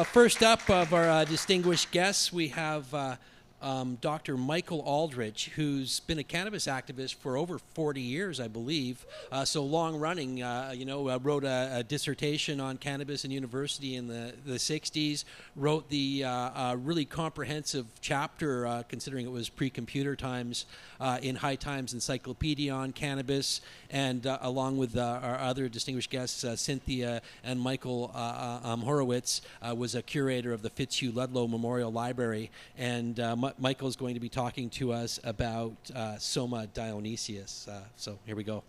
first up of our distinguished guests, we have Dr. Michael Aldrich, who's been a cannabis activist for over 40 years, I believe. So long running, wrote a dissertation on cannabis in university in the 60s, wrote the really comprehensive chapter, considering it was pre-computer times, in High Times Encyclopedia on cannabis, and along with our other distinguished guests, Cynthia and Michael Horowitz, was a curator of the Fitz, Hugh, Ludlow Memorial Library, and Michael is going to be talking to us about Soma Dionysius. So here we go.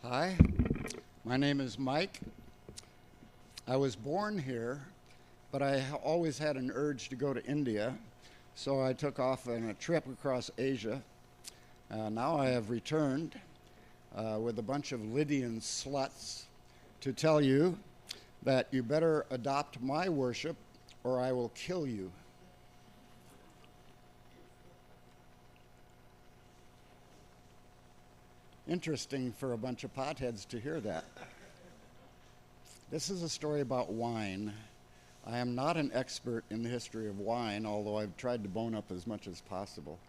Hi, my name is Mike. I was born here, but I always had an urge to go to India, so I took off on a trip across Asia. Now I have returned with a bunch of Lydian sluts to tell you that you better adopt my worship or I will kill you. Interesting for a bunch of potheads to hear that. This is a story about wine. I am not an expert in the history of wine, although I've tried to bone up as much as possible.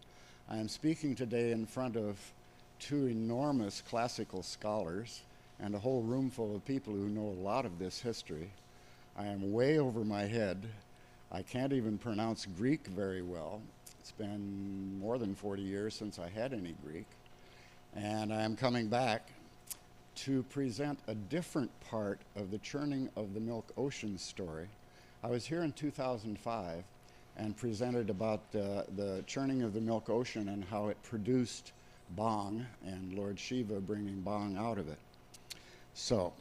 I am speaking today in front of two enormous classical scholars and a whole room full of people who know a lot of this history. I am way over my head. I can't even pronounce Greek very well. It's been more than 40 years since I had any Greek. And I am coming back to present a different part of the churning of the milk ocean story. I was here in 2005 and presented about the churning of the milk ocean and how it produced bong and Lord Shiva bringing bong out of it. So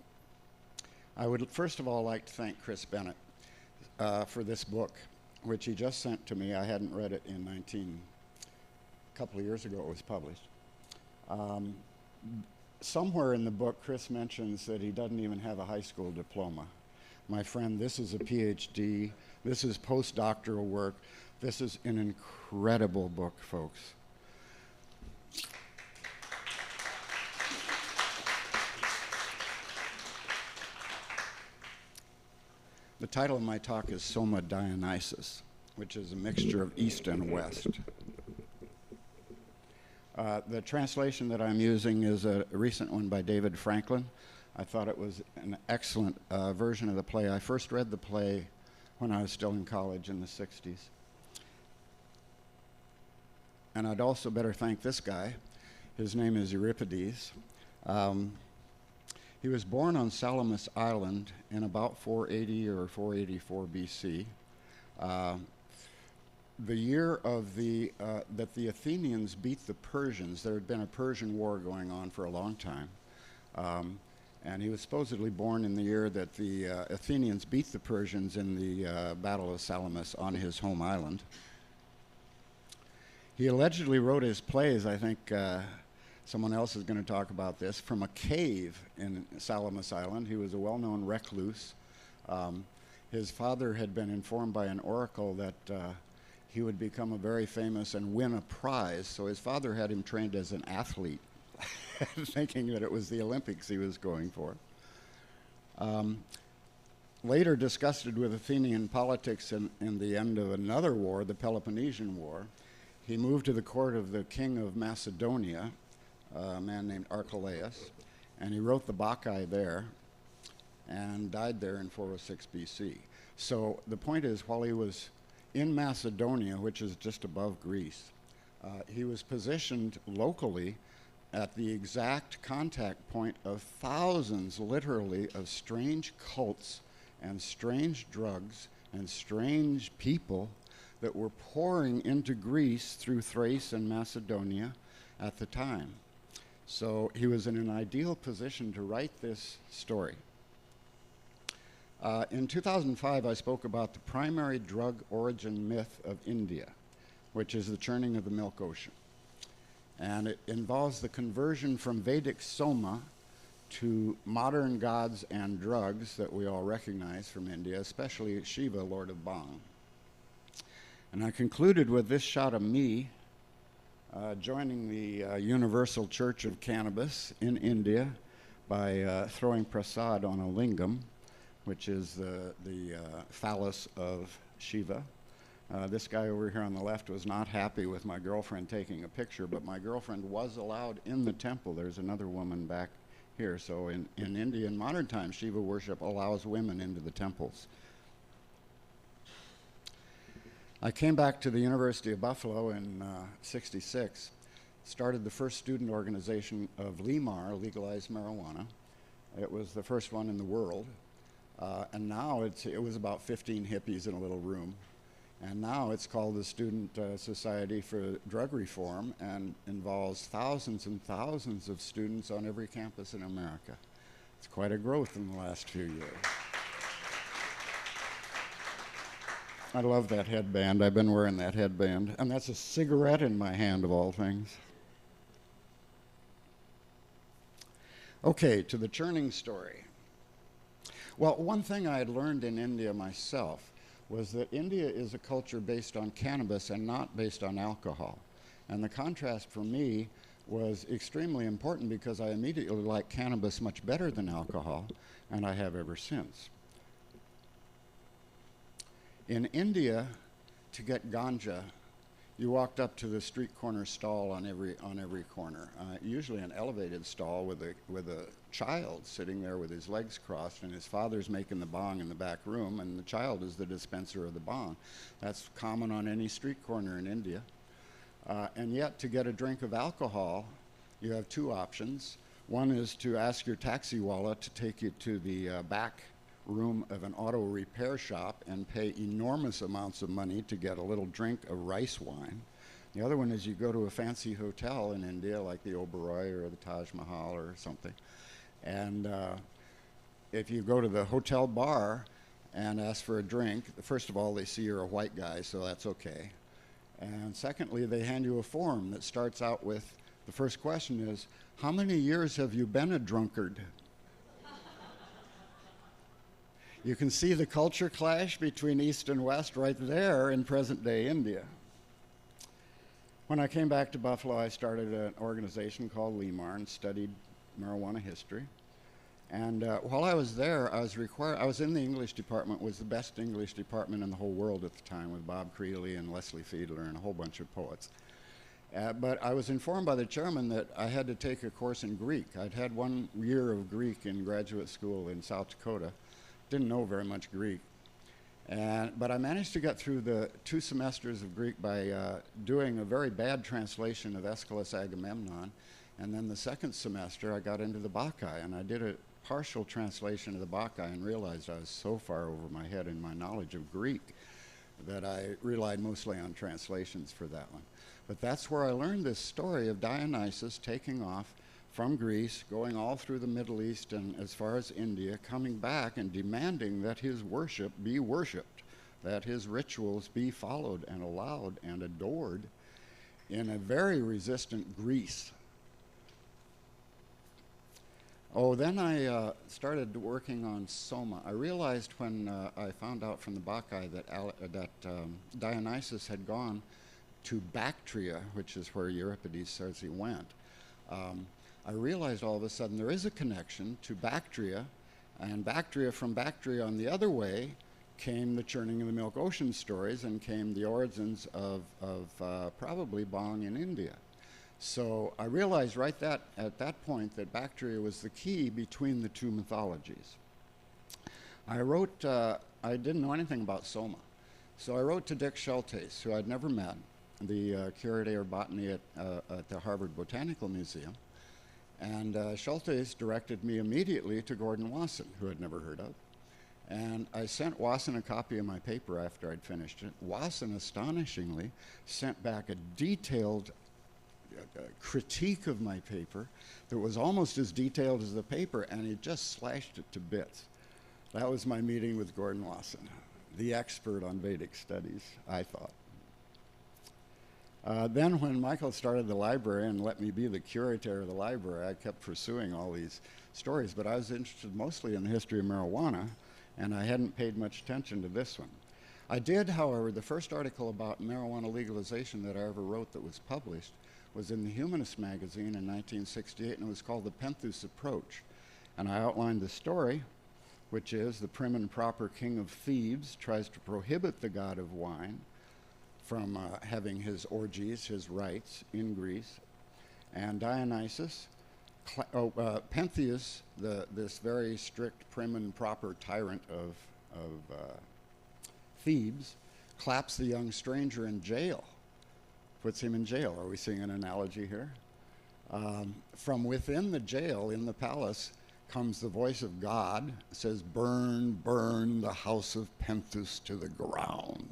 I would first of all like to thank Chris Bennett for this book, which he just sent to me. I hadn't read it in a couple of years ago it was published. Somewhere in the book, Chris mentions that he doesn't even have a high school diploma. My friend, this is a Ph.D. This is postdoctoral work. This is an incredible book, folks. The title of my talk is Soma Dionysus, which is a mixture of East and West. The translation that I'm using is a recent one by David Franklin. I thought it was an excellent version of the play. I first read the play when I was still in college in the 60s. And I'd also better thank this guy. His name is Euripides. He was born on Salamis Island in about 480 or 484 BC. The year of that the Athenians beat the Persians. There had been a Persian war going on for a long time. And he was supposedly born in the year that the Athenians beat the Persians in the Battle of Salamis on his home island. He allegedly wrote his plays, I think someone else is going to talk about this, from a cave in Salamis Island. He was a well-known recluse. His father had been informed by an oracle that he would become a very famous and win a prize. So his father had him trained as an athlete, thinking that it was the Olympics he was going for. Later disgusted with Athenian politics in the end of another war, the Peloponnesian War, he moved to the court of the king of Macedonia, a man named Archelaus, and he wrote the Bacchae there and died there in 406 BC. So the point is, while he was in Macedonia, which is just above Greece, he was positioned locally at the exact contact point of thousands, literally, of strange cults and strange drugs and strange people that were pouring into Greece through Thrace and Macedonia at the time. So he was in an ideal position to write this story. In 2005, I spoke about the primary drug origin myth of India, which is the churning of the milk ocean. And it involves the conversion from Vedic soma to modern gods and drugs that we all recognize from India, especially Shiva, Lord of Bhang. And I concluded with this shot of me joining the Universal Church of Cannabis in India by throwing prasad on a lingam, which is the phallus of Shiva. This guy over here on the left was not happy with my girlfriend taking a picture, but my girlfriend was allowed in the temple. There's another woman back here. So in India, in modern times, Shiva worship allows women into the temples. I came back to the University of Buffalo in '66, started the first student organization of LEMAR, legalized marijuana. It was the first one in the world. And now it was about 15 hippies in a little room. And now it's called the Student Society for Drug Reform and involves thousands and thousands of students on every campus in America. It's quite a growth in the last few years. I love that headband. I've been wearing that headband. And that's a cigarette in my hand, of all things. Okay, to the churning story. Well, one thing I had learned in India myself was that India is a culture based on cannabis and not based on alcohol. And the contrast for me was extremely important because I immediately liked cannabis much better than alcohol, and I have ever since. In India, to get ganja, you walked up to the street corner stall on every corner, usually an elevated stall with a child sitting there with his legs crossed, and his father's making the bong in the back room, and the child is the dispenser of the bong. That's common on any street corner in India. And yet, to get a drink of alcohol, you have two options. One is to ask your taxiwala to take you to the back room of an auto repair shop and pay enormous amounts of money to get a little drink of rice wine. The other one is you go to a fancy hotel in India like the Oberoi or the Taj Mahal or something, and if you go to the hotel bar and ask for a drink, first of all, they see you're a white guy, so that's okay. And secondly, they hand you a form that starts out with, the first question is, how many years have you been a drunkard? You can see the culture clash between East and West right there in present-day India. When I came back to Buffalo, I started an organization called LEMAR and studied marijuana history. And while I was there, I was in the English department, was the best English department in the whole world at the time, with Bob Creeley and Leslie Fiedler and a whole bunch of poets. But I was informed by the chairman that I had to take a course in Greek. I'd had 1 year of Greek in graduate school in South Dakota. Didn't know very much Greek. But I managed to get through the 2 semesters of Greek by doing a very bad translation of Aeschylus Agamemnon. And then the second semester, I got into the Bacchae, and I did a partial translation of the Bacchae and realized I was so far over my head in my knowledge of Greek that I relied mostly on translations for that one. But that's where I learned this story of Dionysus taking off from Greece, going all through the Middle East and as far as India, coming back and demanding that his worship be worshipped, that his rituals be followed and allowed and adored in a very resistant Greece. Oh, then I started working on Soma. I realized when I found out from the Bacchae that Dionysus had gone to Bactria, which is where Euripides says he went. I realized all of a sudden there is a connection to Bactria, and from Bactria on the other way came the churning of the milk ocean stories and came the origins of probably Bhang in India. So I realized at that point that Bactria was the key between the two mythologies. I didn't know anything about Soma, so I wrote to Dick Schultes, who I'd never met, the curator of botany at the Harvard Botanical Museum. And Schultes directed me immediately to Gordon Wasson, who I'd never heard of. And I sent Wasson a copy of my paper after I'd finished it. Wasson, astonishingly, sent back a detailed critique of my paper that was almost as detailed as the paper, and he just slashed it to bits. That was my meeting with Gordon Wasson, the expert on Vedic studies, I thought. Then when Michael started the library and let me be the curator of the library, I kept pursuing all these stories, but I was interested mostly in the history of marijuana, and I hadn't paid much attention to this one. I did, however, the first article about marijuana legalization that I ever wrote that was published was in the Humanist magazine in 1968, and it was called The Pentheus Approach. And I outlined the story, which is the prim and proper king of Thebes tries to prohibit the god of wine from having his orgies, his rites in Greece. And Dionysus, Pentheus, this very strict prim and proper tyrant of Thebes, claps the young stranger in jail, puts him in jail. Are we seeing an analogy here? From within the jail in the palace comes the voice of God, says, "Burn, burn the house of Pentheus to the ground."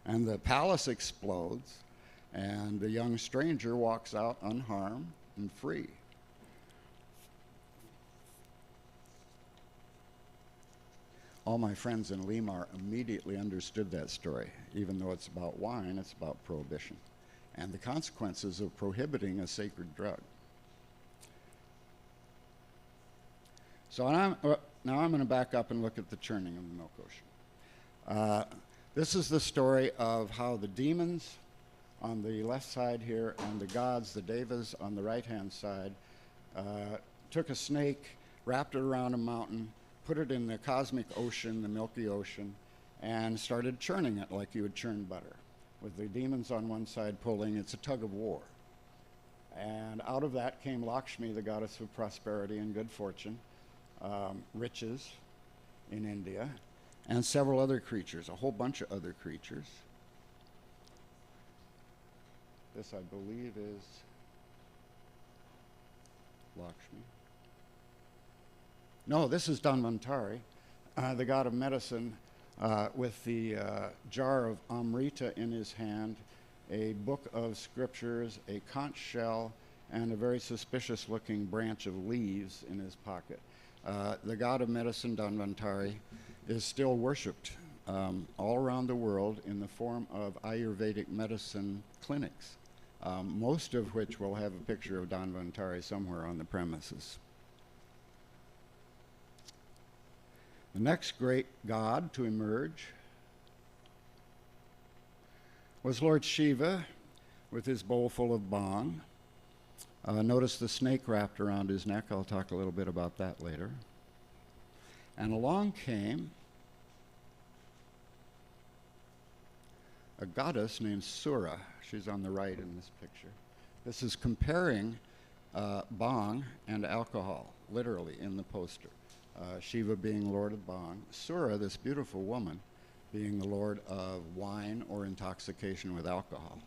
And the palace explodes, and the young stranger walks out unharmed and free. All my friends in Limar immediately understood that story. Even though it's about wine, it's about prohibition and the consequences of prohibiting a sacred drug. So now I'm going to back up and look at the churning of the milk ocean. This is the story of how the demons on the left side here and the gods, the devas, on the right-hand side, took a snake, wrapped it around a mountain, put it in the cosmic ocean, the milky ocean, and started churning it like you would churn butter. With the demons on one side pulling, it's a tug of war. And out of that came Lakshmi, the goddess of prosperity and good fortune, riches in India, and several other creatures, a whole bunch of other creatures. This, I believe, is Lakshmi. No, this is Dhanvantari, the god of medicine, with the jar of Amrita in his hand, a book of scriptures, a conch shell, and a very suspicious-looking branch of leaves in his pocket. The god of medicine, Dhanvantari, is still worshipped all around the world in the form of Ayurvedic medicine clinics, most of which will have a picture of Dhanvantari somewhere on the premises. The next great god to emerge was Lord Shiva with his bowl full of bhang. Notice the snake wrapped around his neck. I'll talk a little bit about that later. And along came a goddess named Sura. She's on the right in this picture. This is comparing bhang and alcohol, literally, in the poster. Shiva being Lord of Bhang, Sura, this beautiful woman, being the Lord of wine or intoxication with alcohol.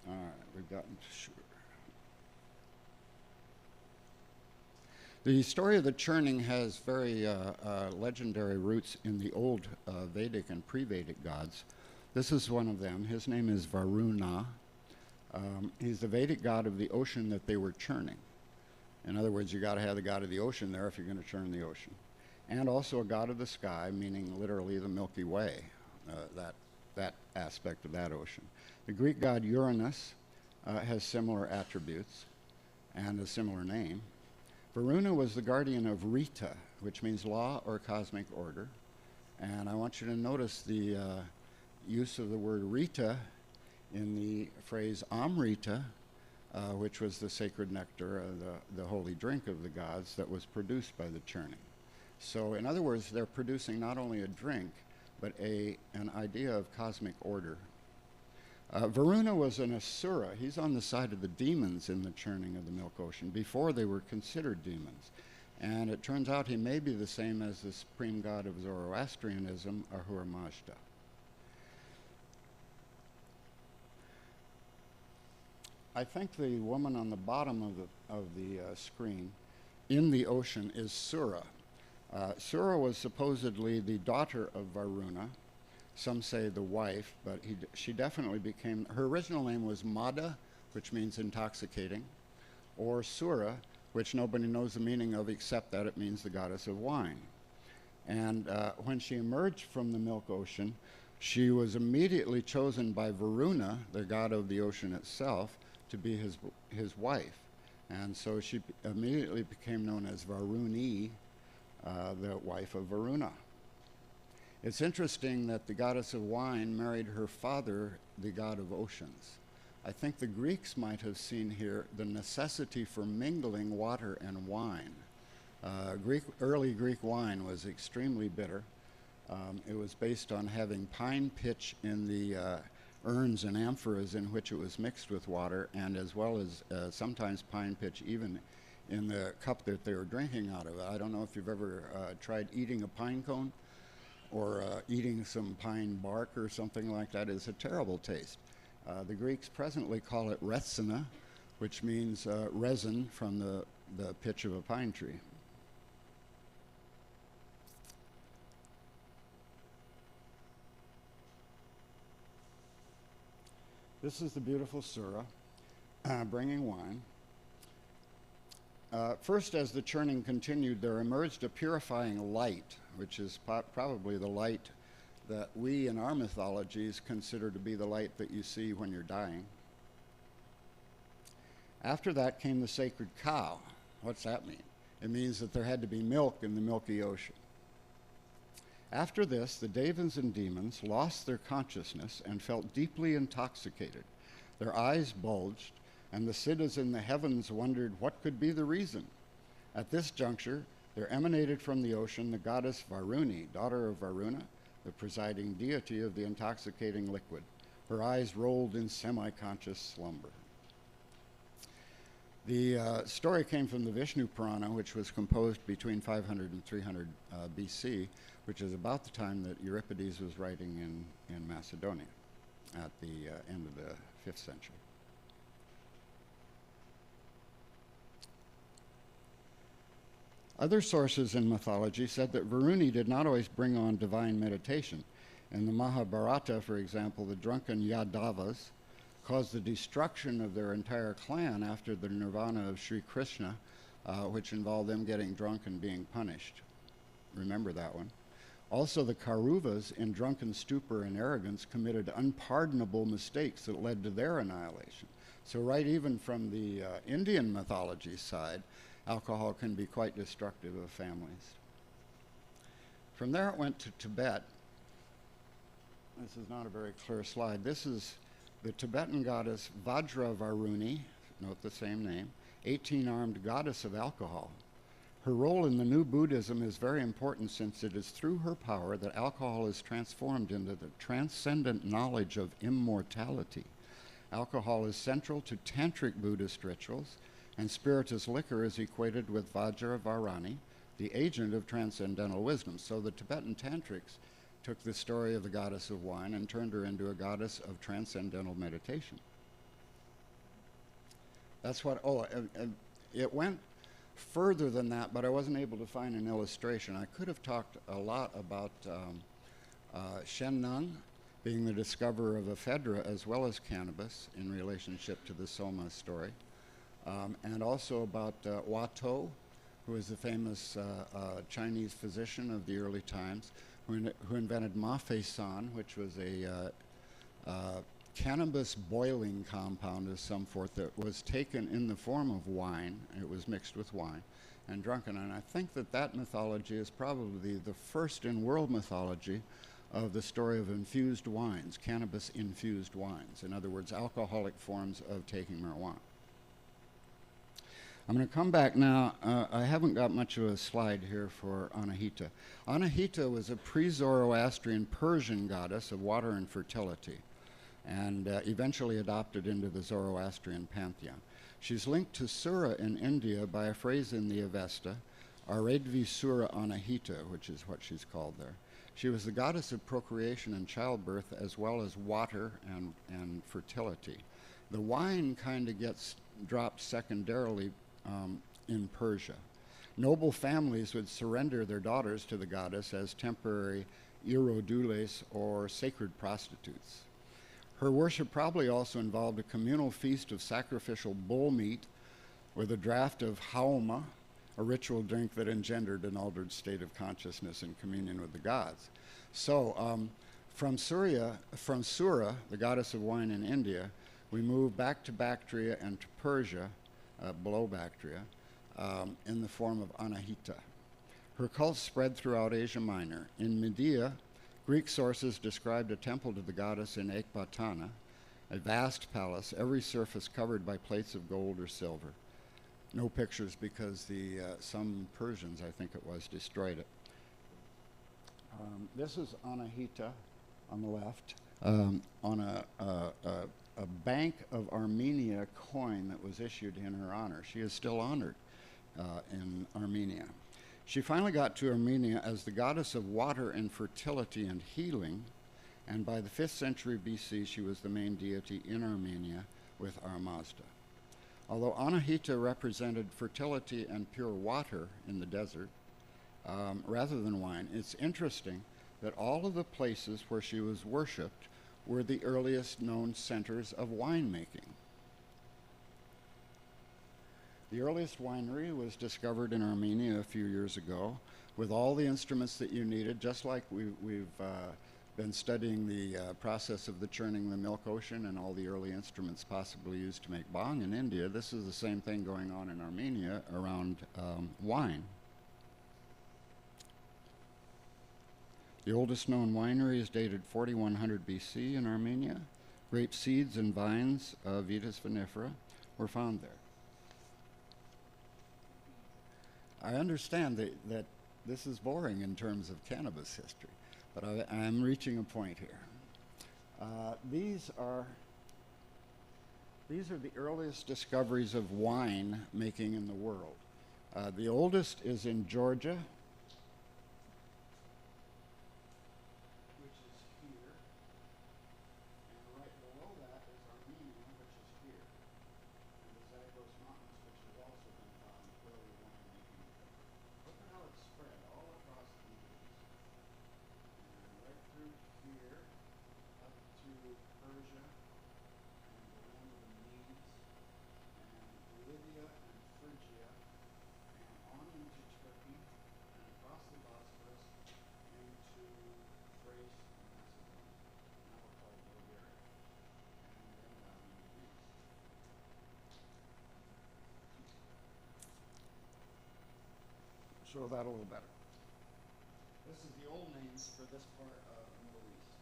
All right, we've gotten to Shiva. The story of the churning has very legendary roots in the old Vedic and pre-Vedic gods. This is one of them. His name is Varuna. He's the Vedic god of the ocean that they were churning. In other words, you got to have the god of the ocean there if you're going to churn the ocean. And also a god of the sky, meaning literally the Milky Way, that aspect of that ocean. The Greek god Uranus has similar attributes and a similar name. Varuna was the guardian of Rita, which means law or cosmic order. And I want you to notice the use of the word Rita in the phrase Amrita, which was the sacred nectar, the holy drink of the gods that was produced by the churning. So in other words, they're producing not only a drink, but an idea of cosmic order. Varuna was an asura. He's on the side of the demons in the churning of the milk ocean before they were considered demons. And it turns out he may be the same as the supreme god of Zoroastrianism, Ahura Mazda. I think the woman on the bottom of the screen in the ocean is Sura. Sura was supposedly the daughter of Varuna. Some say the wife, but she definitely became, her original name was Mada, which means intoxicating, or Sura, which nobody knows the meaning of except that it means the goddess of wine. And when she emerged from the milk ocean, she was immediately chosen by Varuna, the god of the ocean itself, to be his wife. And so she immediately became known as Varuni, the wife of Varuna. It's interesting that the goddess of wine married her father, the god of oceans. I think the Greeks might have seen here the necessity for mingling water and wine. Early Greek wine was extremely bitter. It was based on having pine pitch in the urns and amphoras in which it was mixed with water, and as well as sometimes pine pitch even in the cup that they were drinking out of. I don't know if you've ever tried eating a pine cone or eating some pine bark or something like that. It's a terrible taste. The Greeks presently call it retsina, which means resin from the pitch of a pine tree. This is the beautiful Sura, bringing wine. First, as the churning continued, there emerged a purifying light, which is probably the light that we in our mythologies consider to be the light that you see when you're dying. After that came the sacred cow. What's that mean? It means that there had to be milk in the milky ocean. After this, the Devas and demons lost their consciousness and felt deeply intoxicated. Their eyes bulged, and the siddhas in the heavens wondered what could be the reason. At this juncture, there emanated from the ocean the goddess Varuni, daughter of Varuna, the presiding deity of the intoxicating liquid. Her eyes rolled in semi-conscious slumber. The story came from the Vishnu Purana, which was composed between 500 and 300 BC, which is about the time that Euripides was writing in Macedonia at the end of the 5th century. Other sources in mythology said that Varuni did not always bring on divine meditation. In the Mahabharata, for example, the drunken Yadavas caused the destruction of their entire clan after the nirvana of Sri Krishna, which involved them getting drunk and being punished. Remember that one. Also, the Kauruvas, in drunken stupor and arrogance, committed unpardonable mistakes that led to their annihilation. So right even from the Indian mythology side, alcohol can be quite destructive of families. From there it went to Tibet. This is not a very clear slide. This is the Tibetan goddess Vajravaruni, note the same name, 18-armed goddess of alcohol. Her role in the new Buddhism is very important, since it is through her power that alcohol is transformed into the transcendent knowledge of immortality. Alcohol is central to tantric Buddhist rituals, and spirituous liquor is equated with Vajravarani, the agent of transcendental wisdom. So the Tibetan tantrics took the story of the goddess of wine and turned her into a goddess of transcendental meditation. That's what, it went further than that, but I wasn't able to find an illustration. I could have talked a lot about Shen Nung being the discoverer of ephedra as well as cannabis in relationship to the Soma story. And also about Watteau, who is the famous Chinese physician of the early times, who invented Mafei-san, which was a cannabis boiling compound of some sort that was taken in the form of wine. It was mixed with wine and drunken. And I think that that mythology is probably the first in world mythology of the story of infused wines, cannabis-infused wines. In other words, alcoholic forms of taking marijuana. I'm going to come back now. I haven't got much of a slide here for Anahita. Anahita was a pre-Zoroastrian Persian goddess of water and fertility, and eventually adopted into the Zoroastrian pantheon. She's linked to Sura in India by a phrase in the Avesta, Aredvi Sura Anahita, which is what she's called there. She was the goddess of procreation and childbirth, as well as water and fertility. The wine kind of gets dropped secondarily in Persia. Noble families would surrender their daughters to the goddess as temporary irodules, or sacred prostitutes. Her worship probably also involved a communal feast of sacrificial bull meat with a draught of haoma, a ritual drink that engendered an altered state of consciousness in communion with the gods. So from Surya, the goddess of wine in India, we move back to Bactria and to Persia, below Bactria, in the form of Anahita. Her cult spread throughout Asia Minor. In Media, Greek sources described a temple to the goddess in Ekbatana, a vast palace, every surface covered by plates of gold or silver. No pictures because some Persians, I think it was, destroyed it. This is Anahita on the left, on a Bank of Armenia coin that was issued in her honor. She is still honored in Armenia. She finally got to Armenia as the goddess of water and fertility and healing, and by the 5th century BC, she was the main deity in Armenia with Mazda. Although Anahita represented fertility and pure water in the desert, rather than wine, it's interesting that all of the places where she was worshipped were the earliest known centers of winemaking. The earliest winery was discovered in Armenia a few years ago with all the instruments that you needed, just like we've been studying the process of the churning the milk ocean and all the early instruments possibly used to make bhang in India. This is the same thing going on in Armenia around wine. The oldest known winery is dated 4100 BC in Armenia. Grape seeds and vines, Vitis vinifera, were found there. I understand that this is boring in terms of cannabis history, but I'm reaching a point here. These are the earliest discoveries of wine making in the world. The oldest is in Georgia, which is here, and right below that is Armenia, which is here, and the Zagros Mountains, which has also been found early winemaking. Look at how it's spread all across the Middle East, and right through here, up to Persia, and the land of the Medes, and Lydia and Phrygia, and on into Turkey, and across the Bosphorus, into Thrace and Macedonia, now we're called Bulgaria, and then down into Greece. Show that a little better. This is the old names for this part of the Middle East.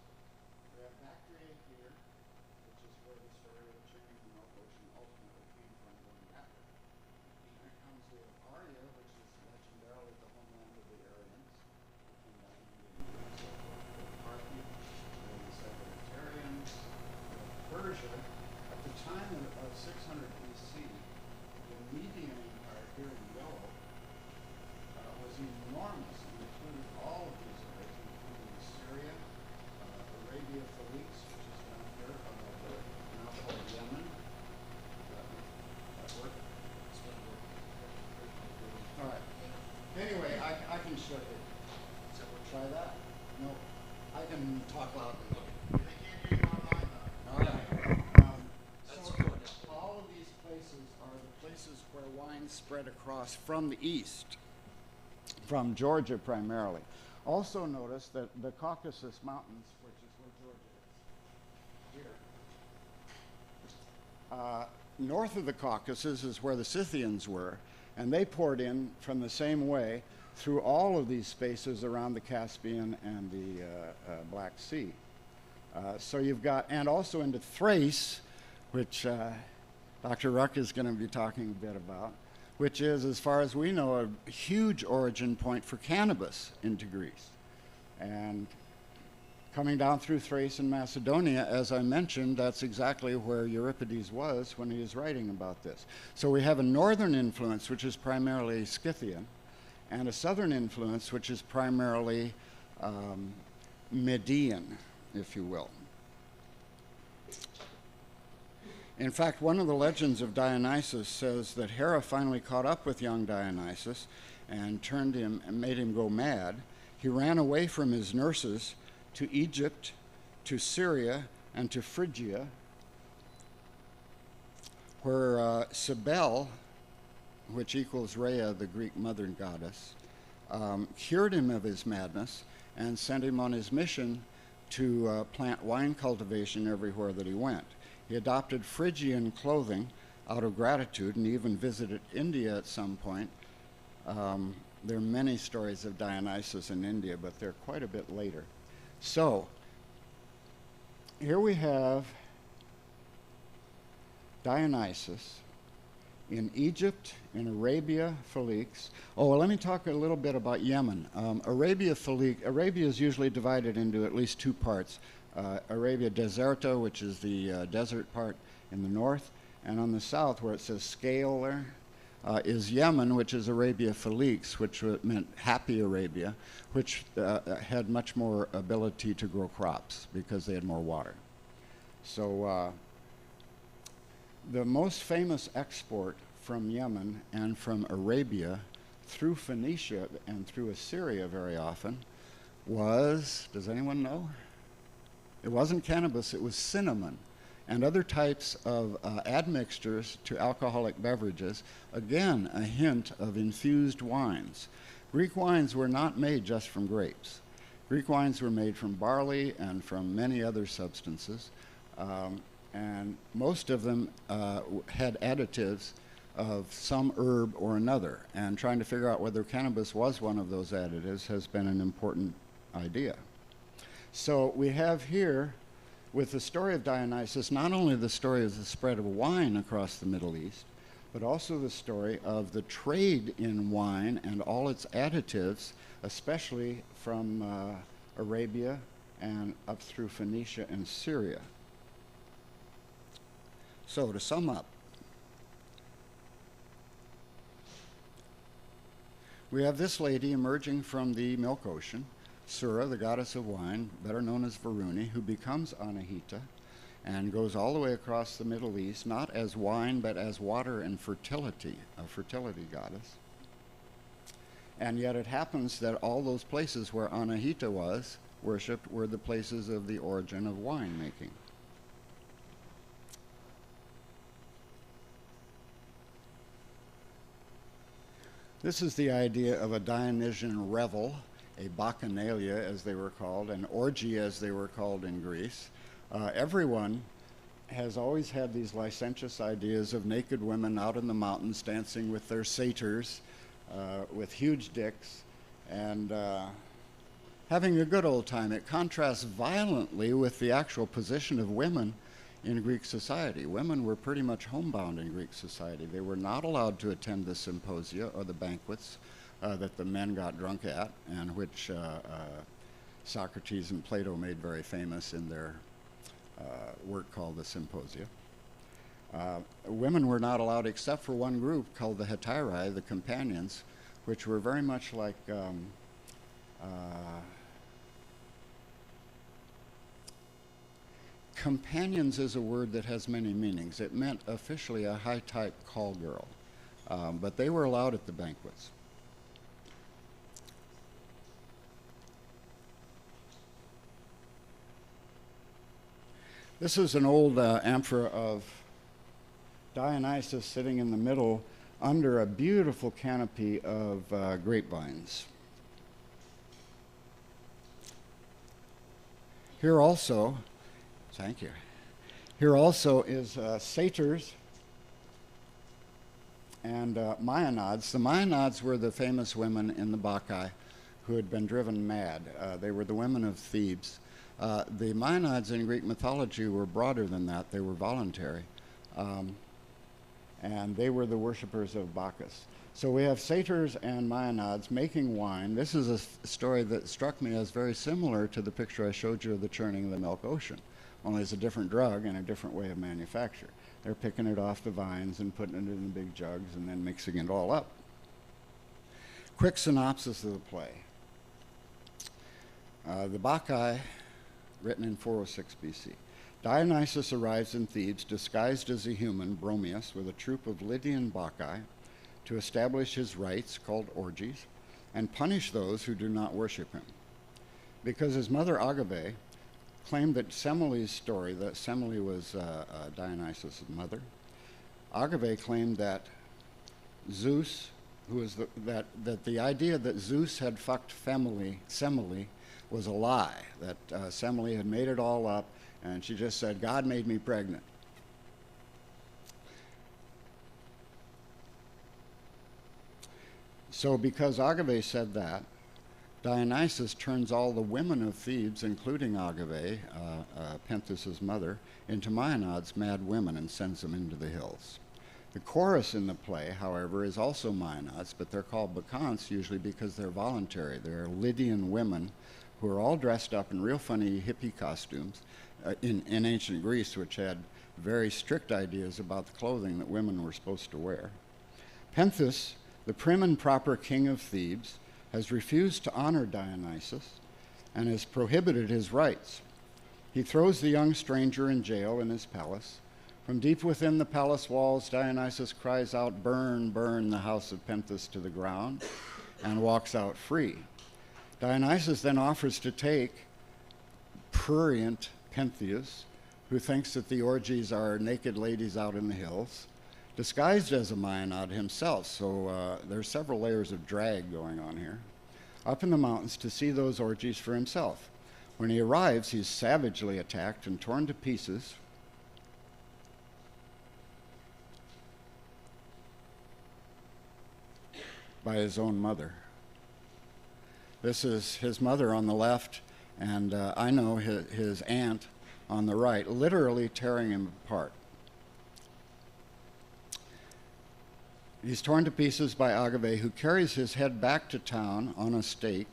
We have Bactria here, which is where the story of the churning the milk ocean ultimately came from going backward. And then comes the Arya, which is legendarily the homeland of the Aryans, who came back into India and so forth. The Parthians, the Secretarians, Persia. At the time of 600 BC, the Median Empire here in yellow was enormous and included all of these areas, including Syria, Arabia Felix, which is down here, now called Yemen. That work? All right. Anyway, I can show you. So we'll try that? No. I can talk loud. They can't hear you online, though. All right. So all of these places are the places where wine spread across from the east, from Georgia primarily. Also notice that the Caucasus Mountains, which is where Georgia is, here. North of the Caucasus is where the Scythians were, and they poured in from the same way through all of these spaces around the Caspian and the Black Sea. So you've got, and also into Thrace, which Dr. Ruck is going to be talking a bit about, which is, as far as we know, a huge origin point for cannabis into Greece. And coming down through Thrace and Macedonia, as I mentioned, that's exactly where Euripides was when he was writing about this. So we have a northern influence, which is primarily Scythian, and a southern influence, which is primarily Median, if you will. In fact, one of the legends of Dionysus says that Hera finally caught up with young Dionysus and turned him and made him go mad. He ran away from his nurses to Egypt, to Syria, and to Phrygia, where Cybele which equals Rhea, the Greek mother goddess, cured him of his madness and sent him on his mission to plant wine cultivation everywhere that he went. He adopted Phrygian clothing out of gratitude and even visited India at some point. There are many stories of Dionysus in India, but they're quite a bit later. So, here we have Dionysus in Egypt, in Arabia Felix. Oh, well, let me talk a little bit about Yemen. Arabia is usually divided into at least two parts. Arabia Deserta, which is the desert part in the north, and on the south, where it says scale there, is Yemen, which is Arabia Felix, which meant happy Arabia, which had much more ability to grow crops because they had more water. So the most famous export from Yemen and from Arabia through Phoenicia and through Assyria very often was, does anyone know? It wasn't cannabis, it was cinnamon and other types of admixtures to alcoholic beverages. Again, a hint of infused wines. Greek wines were not made just from grapes. Greek wines were made from barley and from many other substances, and most of them had additives of some herb or another, and trying to figure out whether cannabis was one of those additives has been an important idea. So we have here, with the story of Dionysus, not only the story of the spread of wine across the Middle East, but also the story of the trade in wine and all its additives, especially from Arabia and up through Phoenicia and Syria. So to sum up, we have this lady emerging from the milk ocean, Sura, the goddess of wine, better known as Varuni, who becomes Anahita and goes all the way across the Middle East, not as wine, but as water and fertility, a fertility goddess. And yet it happens that all those places where Anahita was worshipped were the places of the origin of winemaking. This is the idea of a Dionysian revel, a bacchanalia, as they were called, an orgy, as they were called in Greece. Everyone has always had these licentious ideas of naked women out in the mountains dancing with their satyrs, with huge dicks, and having a good old time. It contrasts violently with the actual position of women in Greek society. Women were pretty much homebound in Greek society. They were not allowed to attend the symposia or the banquets that the men got drunk at, and which Socrates and Plato made very famous in their work called the Symposia. Women were not allowed except for one group called the Hetairae, the companions, which were very much like companions is a word that has many meanings. It meant officially a high-type call girl, but they were allowed at the banquets. This is an old amphora of Dionysus sitting in the middle under a beautiful canopy of grapevines. Here also, thank you, here also is satyrs and Maenads. The Maenads were the famous women in the Bacchae who had been driven mad. They were the women of Thebes. The Maenads in Greek mythology were broader than that. They were voluntary. And they were the worshippers of Bacchus. So we have satyrs and Maenads making wine. This is a story that struck me as very similar to the picture I showed you of the churning of the milk ocean, only it's a different drug and a different way of manufacture. They're picking it off the vines and putting it in big jugs and then mixing it all up. Quick synopsis of the play. The Bacchae, written in 406 BC. Dionysus arrives in Thebes disguised as a human, Bromius, with a troupe of Lydian Bacchae to establish his rites, called orgies, and punish those who do not worship him. Because his mother Agave claimed that Semele's story, that Semele was Dionysus' mother, Agave claimed that Zeus, that the idea that Zeus had fucked Semele was a lie, that Semele had made it all up, and she just said, God made me pregnant. So because Agave said that, Dionysus turns all the women of Thebes, including Agave, Pentheus' mother, into Maenads, mad women, and sends them into the hills. The chorus in the play, however, is also Maenads, but they're called bacchantes usually because they're voluntary. They're Lydian women who are all dressed up in real funny hippie costumes in ancient Greece, which had very strict ideas about the clothing that women were supposed to wear. Pentheus, the prim and proper king of Thebes, has refused to honor Dionysus and has prohibited his rights. He throws the young stranger in jail in his palace. From deep within the palace walls, Dionysus cries out, "Burn, burn the house of Pentheus to the ground," and walks out free. Dionysus then offers to take prurient Pentheus, who thinks that the orgies are naked ladies out in the hills, disguised as a Maenad himself, so there's several layers of drag going on here, up in the mountains to see those orgies for himself. When he arrives, he's savagely attacked and torn to pieces. By his own mother. This is his mother on the left, and I know his aunt on the right, literally tearing him apart. He's torn to pieces by Agave, who carries his head back to town on a stake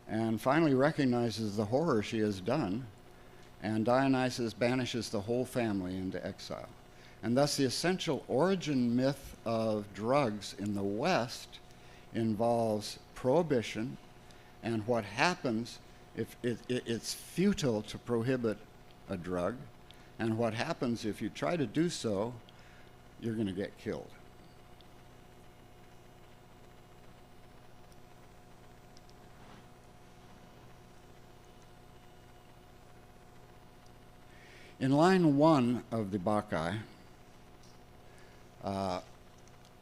and finally recognizes the horror she has done, and Dionysus banishes the whole family into exile. And thus the essential origin myth of drugs in the West involves prohibition and what happens if it's futile to prohibit a drug, and what happens if you try to do so, you're going to get killed. In line 1 of the Bacchae,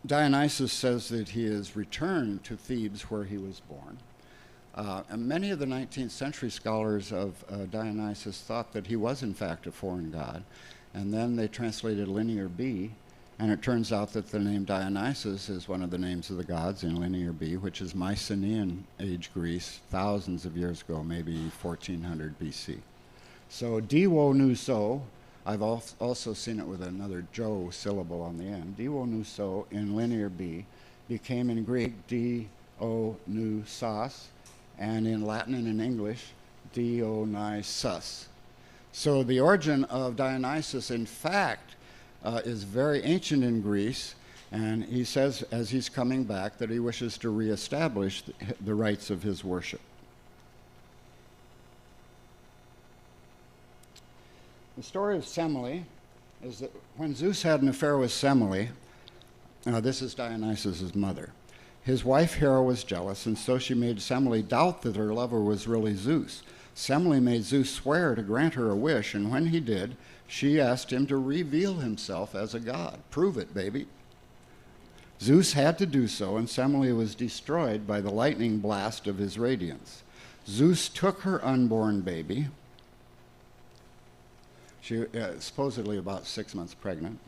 Dionysus says that he is returned to Thebes where he was born. And many of the 19th century scholars of Dionysus thought that he was in fact a foreign god. And then they translated Linear B, and it turns out that the name Dionysus is one of the names of the gods in Linear B, which is Mycenaean age Greece, thousands of years ago, maybe 1400 BC. So Diwo Nuso, I've also seen it with another Jo syllable on the end. Diwo Nuso in Linear B became in Greek Dio Nusas, and in Latin and in English Dionysus. So the origin of Dionysus, in fact, is very ancient in Greece, and he says as he's coming back that he wishes to reestablish the rites of his worship. The story of Semele is that when Zeus had an affair with Semele, this is Dionysus' mother, his wife Hera was jealous, and so she made Semele doubt that her lover was really Zeus. Semele made Zeus swear to grant her a wish, and when he did, she asked him to reveal himself as a god. Prove it, baby. Zeus had to do so, and Semele was destroyed by the lightning blast of his radiance. Zeus took her unborn baby. She supposedly about 6 months pregnant.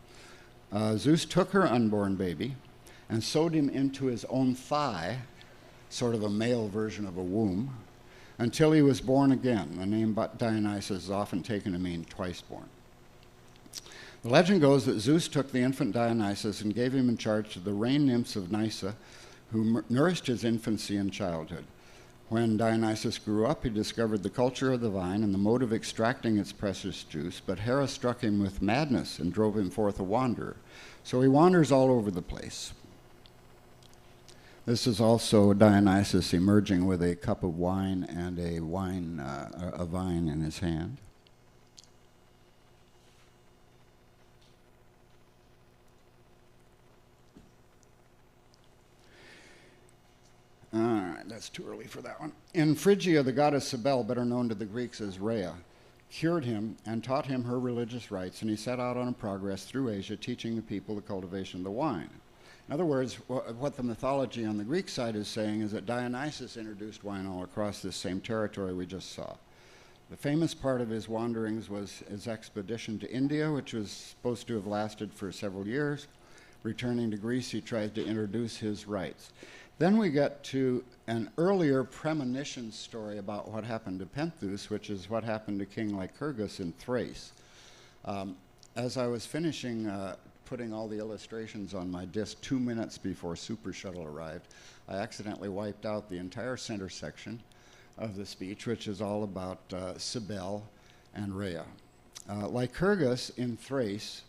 Zeus took her unborn baby and sewed him into his own thigh, sort of a male version of a womb, until he was born again. The name Dionysus is often taken to mean twice born. The legend goes that Zeus took the infant Dionysus and gave him in charge to the rain nymphs of Nysa, who nourished his infancy and childhood. When Dionysus grew up, he discovered the culture of the vine and the mode of extracting its precious juice, but Hera struck him with madness and drove him forth a wanderer. So he wanders all over the place. This is also Dionysus emerging with a cup of wine and a vine in his hand. All right, that's too early for that one. In Phrygia, the goddess Cybele, better known to the Greeks as Rhea, cured him and taught him her religious rites, and he set out on a progress through Asia, teaching the people the cultivation of the wine. In other words, what the mythology on the Greek side is saying is that Dionysus introduced wine all across this same territory we just saw. The famous part of his wanderings was his expedition to India, which was supposed to have lasted for several years. Returning to Greece, he tried to introduce his rites. Then we get to an earlier premonition story about what happened to Pentheus, which is what happened to King Lycurgus in Thrace. As I was finishing putting all the illustrations on my disc 2 minutes before Super Shuttle arrived, I accidentally wiped out the entire center section of the speech, which is all about Cybele and Rhea. Lycurgus in Thrace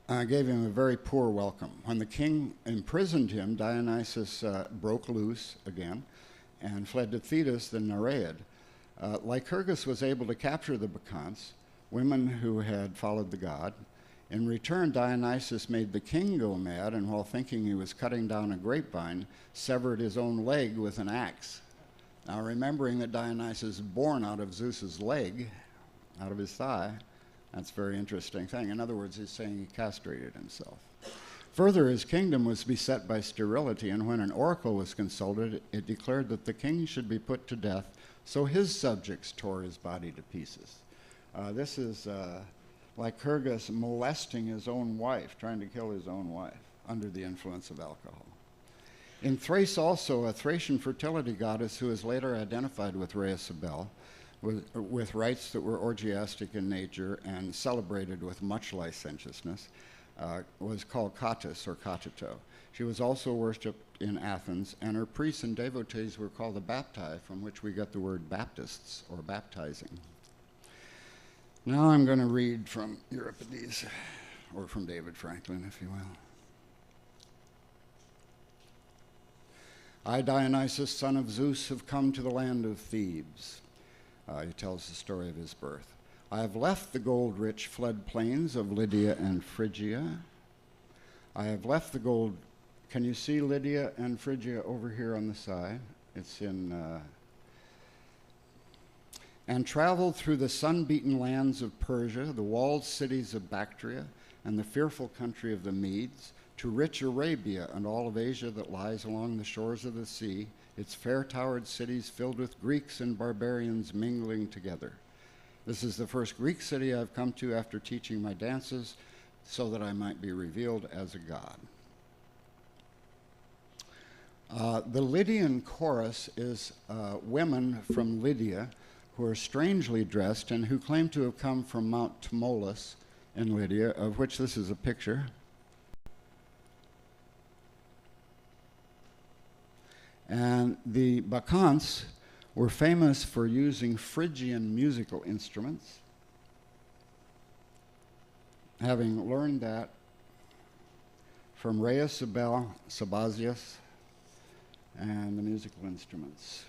gave him a very poor welcome. When the king imprisoned him, Dionysus broke loose again and fled to Thetis, the Nereid. Lycurgus was able to capture the Bacchantes, women who had followed the god. In return, Dionysus made the king go mad, and while thinking he was cutting down a grapevine, severed his own leg with an axe. Now, remembering that Dionysus is born out of Zeus's leg, out of his thigh, that's a very interesting thing. In other words, he's saying he castrated himself. Further, his kingdom was beset by sterility, and when an oracle was consulted, it declared that the king should be put to death, so his subjects tore his body to pieces. This is Lycurgus molesting his own wife, trying to kill his own wife under the influence of alcohol. In Thrace also, a Thracian fertility goddess who is later identified with Rhea Cybele, with rites that were orgiastic in nature and celebrated with much licentiousness, was called Catus or Catito. She was also worshipped in Athens, and her priests and devotees were called the Bapti, from which we get the word Baptists or baptizing. Now I'm going to read from Euripides, or from David Franklin, if you will. I, Dionysus, son of Zeus, have come to the land of Thebes. He tells the story of his birth. I have left the gold-rich flood plains of Lydia and Phrygia. I have left the gold... Can you see Lydia and Phrygia over here on the side? It's in... and traveled through the sun-beaten lands of Persia, the walled cities of Bactria, and the fearful country of the Medes, to rich Arabia and all of Asia that lies along the shores of the sea, its fair-towered cities filled with Greeks and barbarians mingling together. This is the first Greek city I've come to after teaching my dances, so that I might be revealed as a god. The Lydian Chorus is women from Lydia who are strangely dressed and who claim to have come from Mount Tmolus in Lydia, of which this is a picture. And the Bacchantes were famous for using Phrygian musical instruments, having learned that from Rhea Cybele, Sabazius, and the musical instruments.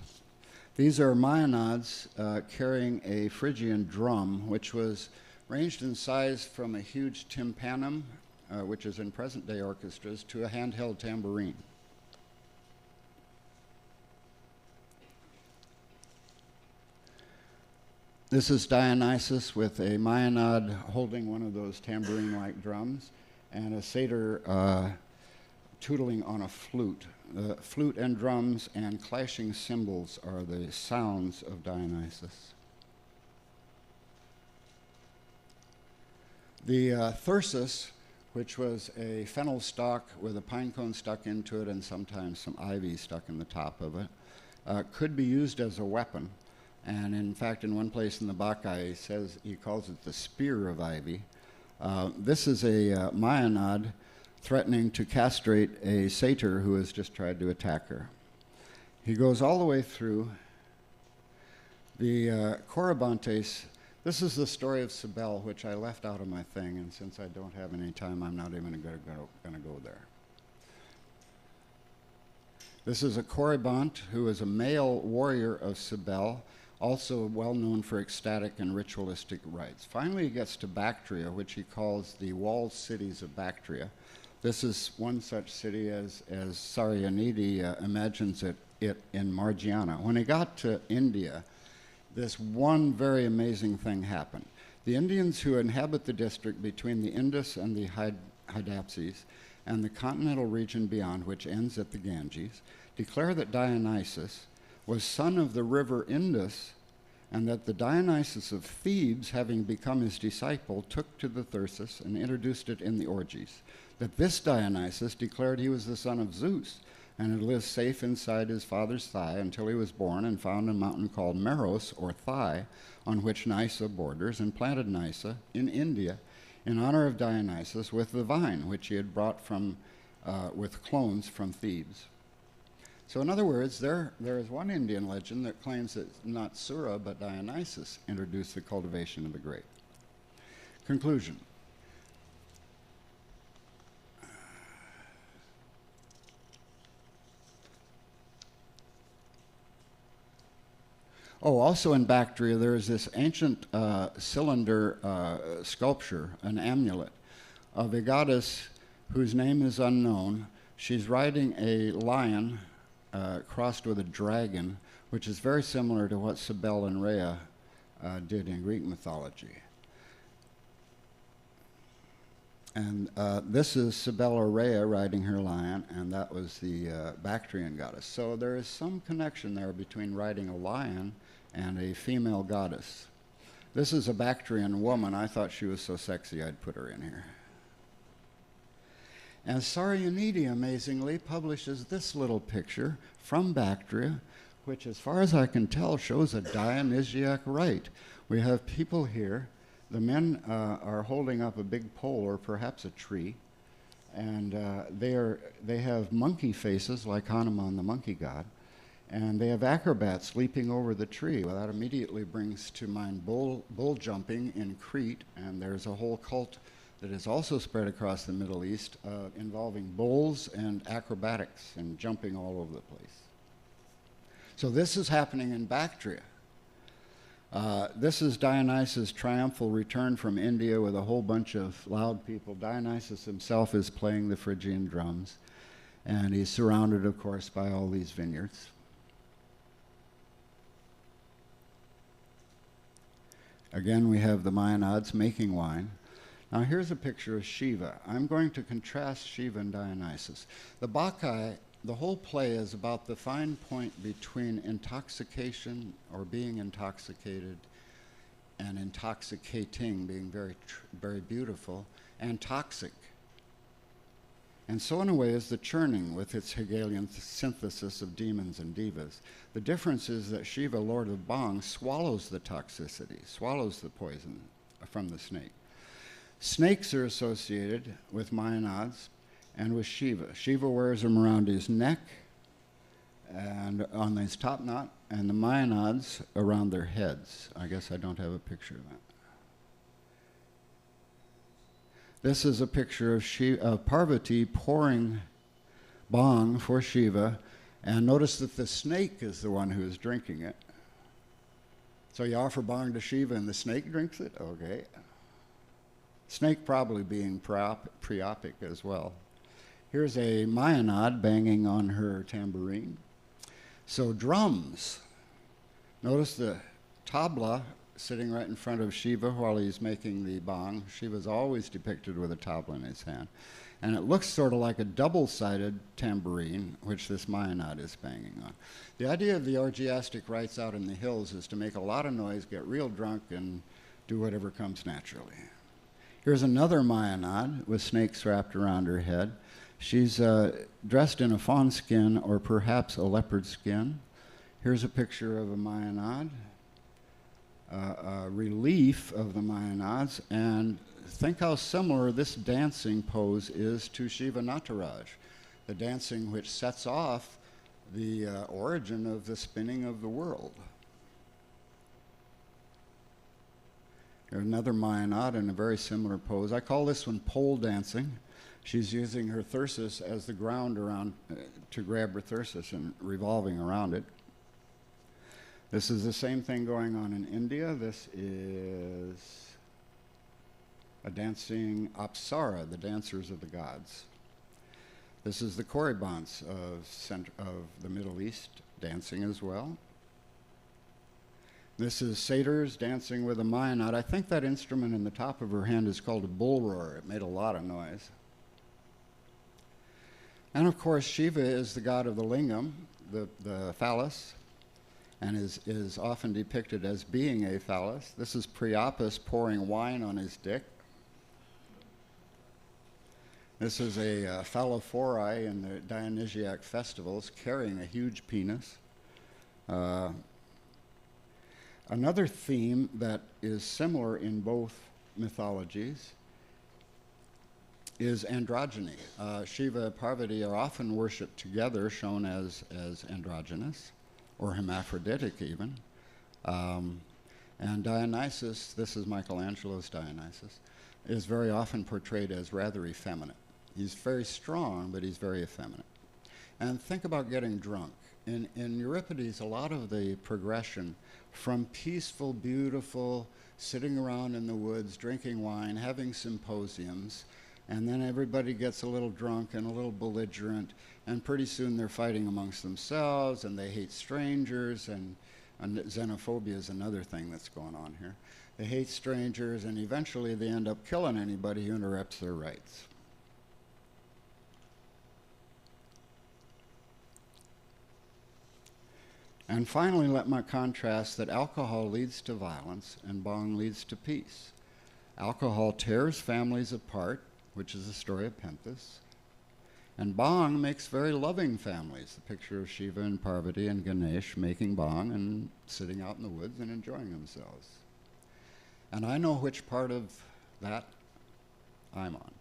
These are Maenads carrying a Phrygian drum, which was ranged in size from a huge tympanum, which is in present-day orchestras, to a handheld tambourine. This is Dionysus with a Maenad holding one of those tambourine-like drums, and a satyr tootling on a flute. The flute and drums and clashing cymbals are the sounds of Dionysus. The thyrsus, which was a fennel stalk with a pine cone stuck into it and sometimes some ivy stuck in the top of it, could be used as a weapon. And in fact, in one place in the Bacchae, he calls it the spear of ivy. This is a Maenad threatening to castrate a satyr who has just tried to attack her. He goes all the way through. The Corybantes, this is the story of Cybele, which I left out of my thing, and since I don't have any time, I'm not even going to go there. This is a Corybant who is a male warrior of Cybele, also well known for ecstatic and ritualistic rites. Finally, he gets to Bactria, which he calls the walled cities of Bactria. This is one such city as Saryanidi imagines it in Margiana. When he got to India, this one very amazing thing happened. The Indians who inhabit the district between the Indus and the Hydaspes and the continental region beyond, which ends at the Ganges, declare that Dionysus was son of the river Indus, and that the Dionysus of Thebes, having become his disciple, took to the thyrsus and introduced it in the orgies. That this Dionysus declared he was the son of Zeus, and had lived safe inside his father's thigh until he was born and found a mountain called Meros, or Thigh, on which Nysa borders, and planted Nysa in India in honor of Dionysus with the vine, which he had brought from, with clones from Thebes. So in other words, there is one Indian legend that claims that not Sura, but Dionysus introduced the cultivation of the grape. Conclusion. Oh, also in Bactria, there is this ancient cylinder sculpture, an amulet, of a goddess whose name is unknown. She's riding a lion crossed with a dragon, which is very similar to what Cybele and Rhea did in Greek mythology. And this is Cybele or Rhea riding her lion, and that was the Bactrian goddess. So there is some connection there between riding a lion and a female goddess. This is a Bactrian woman. I thought she was so sexy I'd put her in here. And Saryanidi, amazingly, publishes this little picture from Bactria, which, as far as I can tell, shows a Dionysiac rite. We have people here. The men are holding up a big pole, or perhaps a tree, and they have monkey faces like Hanuman, the monkey god, and they have acrobats leaping over the tree. Well, that immediately brings to mind bull jumping in Crete, and there's a whole cult that is also spread across the Middle East involving bulls and acrobatics and jumping all over the place. So this is happening in Bactria. This is Dionysus' triumphal return from India with a whole bunch of loud people. Dionysus himself is playing the Phrygian drums, and he's surrounded, of course, by all these vineyards. Again, we have the Maenads making wine. Now here's a picture of Shiva. I'm going to contrast Shiva and Dionysus. The Bacchae, the whole play is about the fine point between intoxication, or being intoxicated, and intoxicating, being very beautiful, and toxic. And so in a way is the churning with its Hegelian synthesis of demons and divas. The difference is that Shiva, Lord of Bhang, swallows the toxicity, swallows the poison from the snake. Snakes are associated with Maenads and with Shiva. Shiva wears them around his neck and on his top knot, and the Maenads around their heads. I guess I don't have a picture of that. This is a picture of Parvati pouring bhang for Shiva, and notice that the snake is the one who is drinking it. So you offer bhang to Shiva and the snake drinks it? Okay. Snake probably being preopic as well. Here's a Maenad banging on her tambourine. So drums. Notice the tabla sitting right in front of Shiva while he's making the bhang. Shiva's always depicted with a tabla in his hand. And it looks sort of like a double-sided tambourine, which this Maenad is banging on. The idea of the orgiastic rites out in the hills is to make a lot of noise, get real drunk, and do whatever comes naturally. Here's another Maenad with snakes wrapped around her head. She's dressed in a fawn skin or perhaps a leopard skin. Here's a picture of a Maenad, a relief of the Maenads, and think how similar this dancing pose is to Shiva Nataraj, the dancing which sets off the origin of the spinning of the world. Here's another Maenad in a very similar pose. I call this one pole dancing. She's using her thyrsus as the ground around to grab her thyrsus and revolving around it. This is the same thing going on in India. This is a dancing apsara, the dancers of the gods. This is the Koribants of the Middle East dancing as well. This is satyrs dancing with a Maenad. I think that instrument in the top of her hand is called a bullroarer. It made a lot of noise. And of course, Shiva is the god of the lingam, the phallus, and is often depicted as being a phallus. This is Priapus pouring wine on his dick. This is a phallophori in the Dionysiac festivals carrying a huge penis. Another theme that is similar in both mythologies is androgyny. Shiva and Parvati are often worshipped together, shown as androgynous, or hermaphroditic even. And Dionysus, this is Michelangelo's Dionysus, is very often portrayed as rather effeminate. He's very strong, but he's very effeminate. And think about getting drunk. In Euripides, a lot of the progression from peaceful, beautiful, sitting around in the woods, drinking wine, having symposiums, and then everybody gets a little drunk and a little belligerent, and pretty soon they're fighting amongst themselves, and they hate strangers, and xenophobia is another thing that's going on here. They hate strangers, and eventually they end up killing anybody who interrupts their rights. And finally, let me contrast that alcohol leads to violence and bong leads to peace. Alcohol tears families apart, which is the story of Pentheus. And bong makes very loving families. The picture of Shiva and Parvati and Ganesh making bong and sitting out in the woods and enjoying themselves. And I know which part of that I'm on.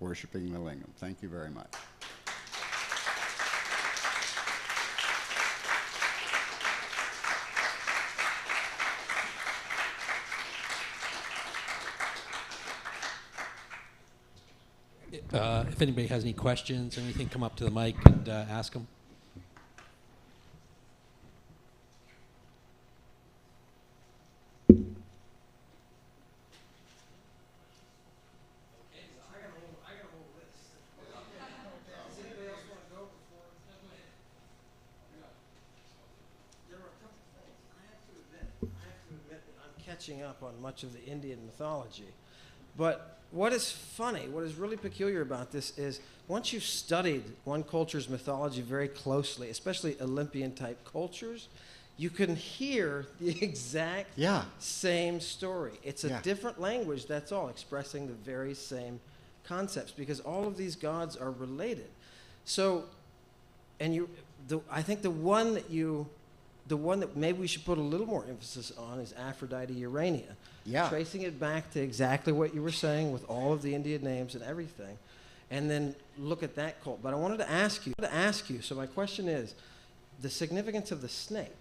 Worshipping the lingam. Thank you very much. If anybody has any questions or anything, come up to the mic and ask them. Catching up on much of the Indian mythology. But what is funny, what is really peculiar about this is once you've studied one culture's mythology very closely, especially Olympian-type cultures, you can hear the exact same story. It's a different language, that's all, expressing the very same concepts, because all of these gods are related. So, and I think the one that maybe we should put a little more emphasis on is Aphrodite Urania. Yeah. Tracing it back to exactly what you were saying with all of the Indian names and everything. And then look at that cult. But I wanted to ask you, so my question is, the significance of the snake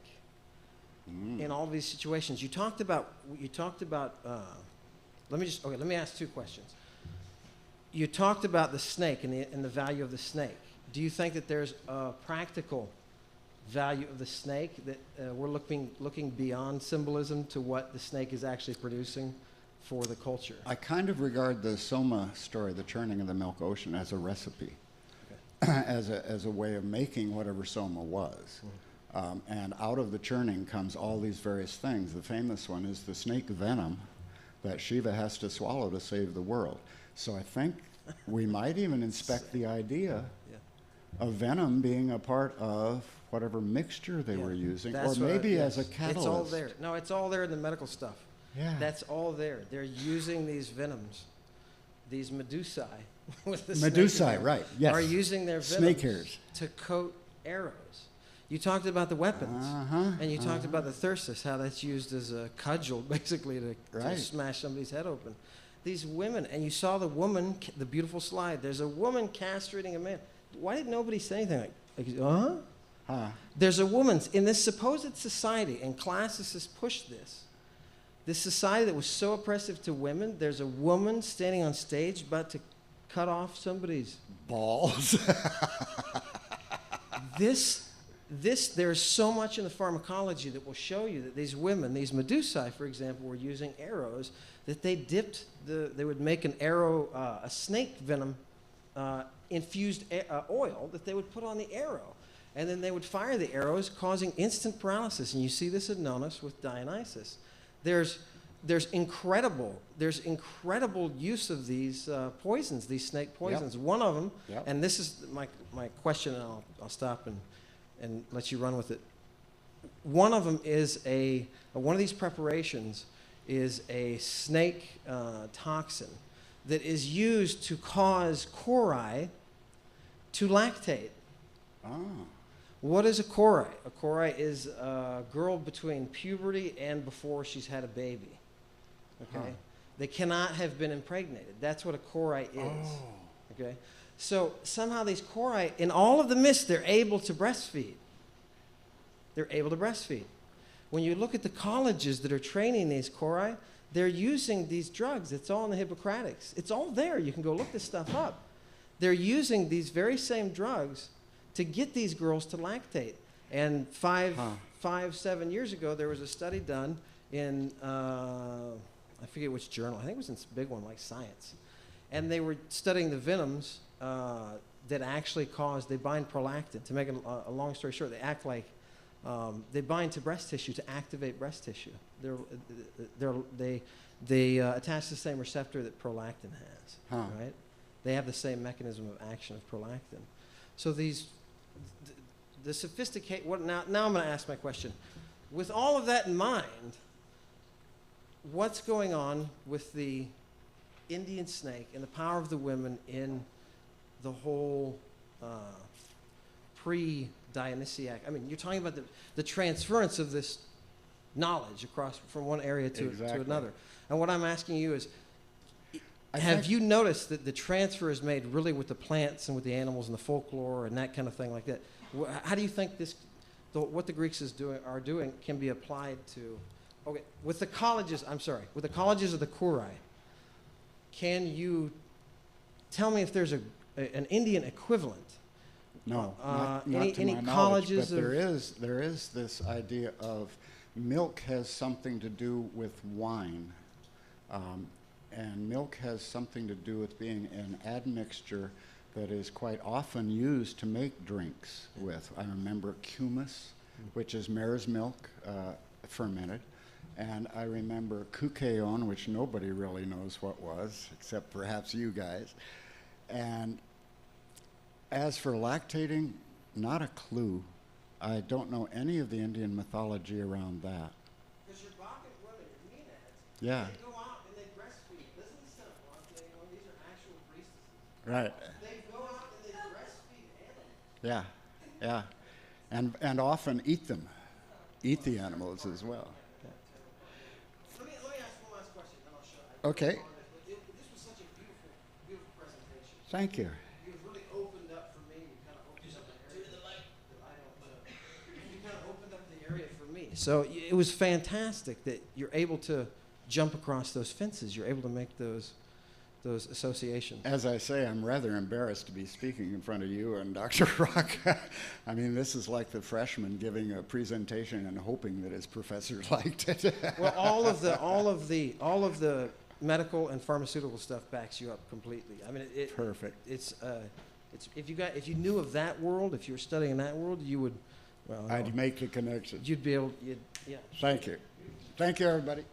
in all these situations. You talked about, let me ask two questions. You talked about the snake and the value of the snake. Do you think that there's a practical value of the snake, that we're looking beyond symbolism to what the snake is actually producing for the culture? I kind of regard the Soma story, the churning of the milk ocean, as a recipe, as a way of making whatever Soma was. And out of the churning comes all these various things. The famous one is the snake venom that Shiva has to swallow to save the world. So I think we might even inspect the idea of venom being a part of whatever mixture they were using, or maybe as a catalyst. It's all there. No, it's all there in the medical stuff. Yeah. That's all there. They're using these venoms, these medusae, with the medusae, right? Yes. Are using their venoms to coat arrows. You talked about the weapons, and you talked about the thyrsus, how that's used as a cudgel, basically, to smash somebody's head open. These women, and you saw the woman, the beautiful slide. There's a woman castrating a man. Why did nobody say anything like, There's a woman in this supposed society, and classicists pushed this society that was so oppressive to women. There's a woman standing on stage about to cut off somebody's balls. There's so much in the pharmacology that will show you that these women, these medusae, for example, were using arrows that they dipped. They would make an arrow, a snake venom infused oil that they would put on the arrow. And then they would fire the arrows, causing instant paralysis. And you see this in Nonus with Dionysus. There's there's incredible use of these poisons, these snake poisons. One of them, and this is my question, and I'll stop and let you run with it. One of them is one of these preparations is a snake toxin that is used to cause cori to lactate. Ah. What is a cori? A cori is a girl between puberty and before she's had a baby. Okay? They cannot have been impregnated. That's what a cori is. Okay? So somehow these cori, in all of the myths, they're able to breastfeed. They're able to breastfeed. When you look at the colleges that are training these cori, they're using these drugs. It's all in the Hippocratics. It's all there. You can go look this stuff up. They're using these very same drugs to get these girls to lactate. And 7 years ago, there was a study done in, I forget which journal. I think it was in a big one like Science. And they were studying the venoms that actually they bind prolactin. To make a long story short, they act like, they bind to breast tissue to activate breast tissue. They attach the same receptor that prolactin has, right? They have the same mechanism of action of prolactin. So the sophisticated, now I'm going to ask my question. With all of that in mind, what's going on with the Indian snake and the power of the women in the whole pre-Dionysiac? I mean, you're talking about the transference of this knowledge across from one area to another. And what I'm asking you is, have you noticed that the transfer is made really with the plants and with the animals and the folklore and that kind of thing like that? How do you think what the Greeks are doing can be applied to, with the colleges, with the colleges of the Kuri, can you tell me if there's an Indian equivalent? No, not to any my knowledge, colleges but there is this idea of milk has something to do with wine. And milk has something to do with being an admixture that is quite often used to make drinks with. I remember kumis, which is mare's milk fermented. And I remember kukeon, which nobody really knows what was, except perhaps you guys. And as for lactating, not a clue. I don't know any of the Indian mythology around that. Because your Bacchic women, your Maenads, yeah. They go out and they breastfeed. Listen to some, these are actual priestesses. Right. They go out and they breastfeed animals. Yeah. And often eat them. Eat the animals as well. Let me ask one last question, then I'll show you. Okay. This was such a beautiful presentation. Thank you. You've really opened up for me. You kind of opened up the area that I don't. You kind of opened up the area for me. So it was fantastic that you're able to jump across those fences. You're able to make those associations. As I say, I'm rather embarrassed to be speaking in front of you and Dr. Rock. I mean, this is like the freshman giving a presentation and hoping that his professor liked it. Well, all of the medical and pharmaceutical stuff backs you up completely. I mean, Perfect. It's if you knew of that world, if you were studying that world, you would. Well, I'd make the connection. You'd be able. Yeah. Thank you. Thank you, everybody.